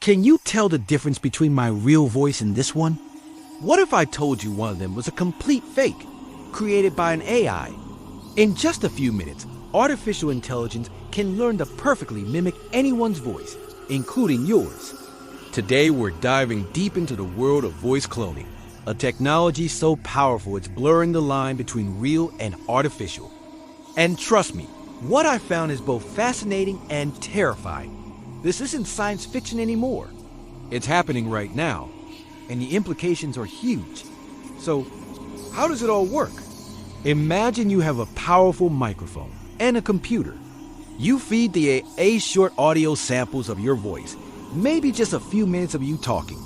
Can you tell the difference between my real voice and this one? What if I told you one of them was a complete fake, created by an AI? In just a few minutes, artificial intelligence can learn to perfectly mimic anyone's voice, including yours. Today, we're diving deep into the world of voice cloning, a technology so powerful it's blurring the line between real and artificial. And trust me, what I found is both fascinating and terrifying. This isn't science fiction anymore. It's happening right now, and the implications are huge. So, how does it all work? Imagine you have a powerful microphone and a computer. You feed the AI short audio samples of your voice, maybe just a few minutes of you talking.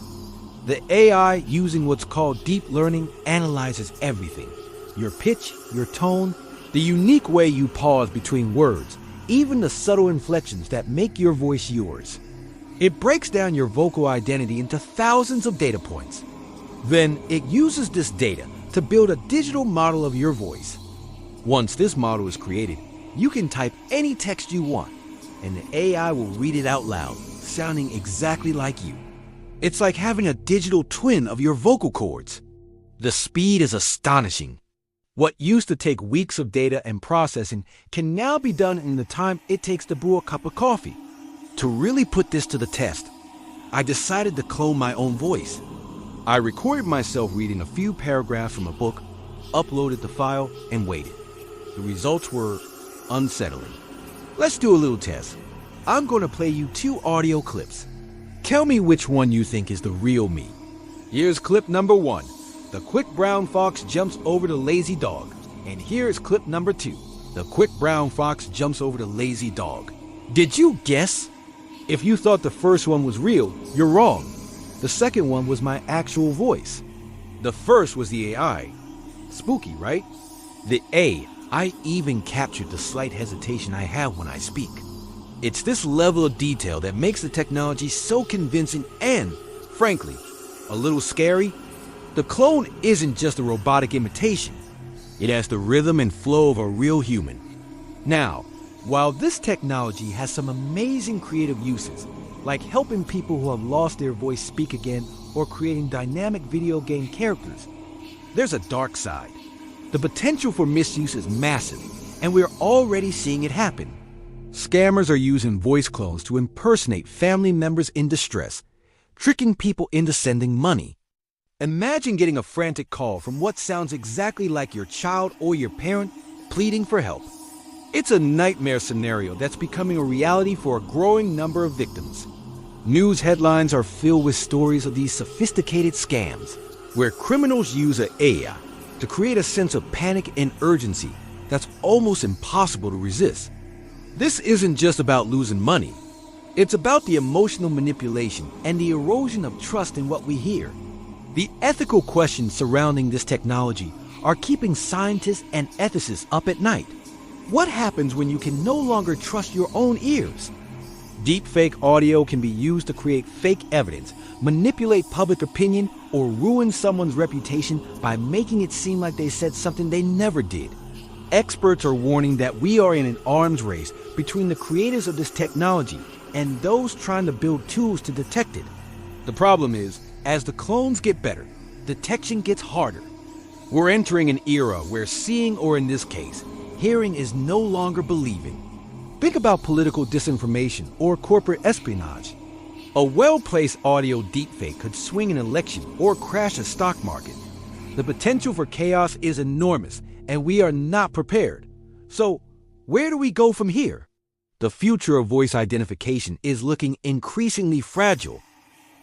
The AI, using what's called deep learning, analyzes everything. Your pitch, your tone, the unique way you pause between words, even the subtle inflections that make your voice yours. It breaks down your vocal identity into thousands of data points. Then it uses this data to build a digital model of your voice. Once this model is created, you can type any text you want, and the AI will read it out loud, sounding exactly like you. It's like having a digital twin of your vocal cords. The speed is astonishing. What used to take weeks of data and processing can now be done in the time it takes to brew a cup of coffee. To really put this to the test, I decided to clone my own voice. I recorded myself reading a few paragraphs from a book, uploaded the file, and waited. The results were unsettling. Let's do a little test. I'm going to play you 2 audio clips. Tell me which one you think is the real me. Here's clip number 1. The quick brown fox jumps over the lazy dog. And here's clip number 2. The quick brown fox jumps over the lazy dog. Did you guess? If you thought the first one was real, you're wrong. The second one was my actual voice. The first was the AI. Spooky, right? The A, I even captured the slight hesitation I have when I speak. It's this level of detail that makes the technology so convincing and, frankly, a little scary. The clone isn't just a robotic imitation. It has the rhythm and flow of a real human. Now, while this technology has some amazing creative uses, like helping people who have lost their voice speak again or creating dynamic video game characters, there's a dark side. The potential for misuse is massive, and we're already seeing it happen. Scammers are using voice clones to impersonate family members in distress, tricking people into sending money. Imagine getting a frantic call from what sounds exactly like your child or your parent pleading for help. It's a nightmare scenario that's becoming a reality for a growing number of victims. News headlines are filled with stories of these sophisticated scams, where criminals use an AI to create a sense of panic and urgency that's almost impossible to resist. This isn't just about losing money. It's about the emotional manipulation and the erosion of trust in what we hear. The ethical questions surrounding this technology are keeping scientists and ethicists up at night. What happens when you can no longer trust your own ears? Deepfake audio can be used to create fake evidence, manipulate public opinion, or ruin someone's reputation by making it seem like they said something they never did. Experts are warning that we are in an arms race between the creators of this technology and those trying to build tools to detect it. The problem is, as the clones get better, detection gets harder. We're entering an era where seeing, or in this case, hearing, is no longer believing. Think about political disinformation or corporate espionage. A well-placed audio deepfake could swing an election or crash a stock market. The potential for chaos is enormous, and we are not prepared. So, where do we go from here? The future of voice identification is looking increasingly fragile.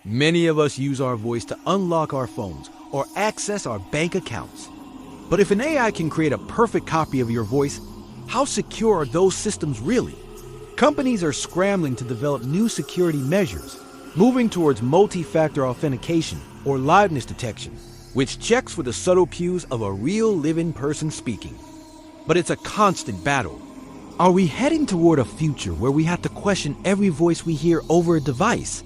Many of us use our voice to unlock our phones or access our bank accounts. But if an AI can create a perfect copy of your voice, how secure are those systems really? Companies are scrambling to develop new security measures, moving towards multi-factor authentication or liveness detection, which checks for the subtle cues of a real living person speaking. But it's a constant battle. Are we heading toward a future where we have to question every voice we hear over a device?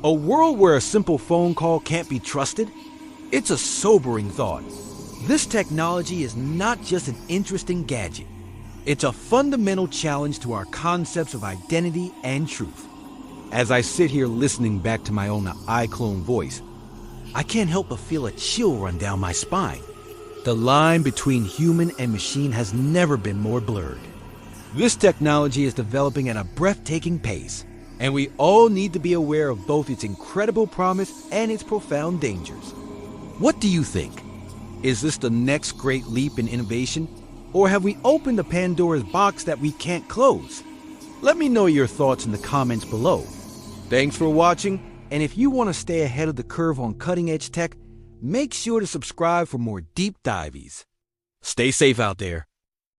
A world where a simple phone call can't be trusted? It's a sobering thought. This technology is not just an interesting gadget. It's a fundamental challenge to our concepts of identity and truth. As I sit here listening back to my own iClone voice, I can't help but feel a chill run down my spine. The line between human and machine has never been more blurred. This technology is developing at a breathtaking pace, and we all need to be aware of both its incredible promise and its profound dangers. What do you think? Is this the next great leap in innovation, or have we opened a Pandora's box that we can't close? Let me know your thoughts in the comments below. Thanks for watching, and if you want to stay ahead of the curve on cutting-edge tech, make sure to subscribe for more deep dives. Stay safe out there.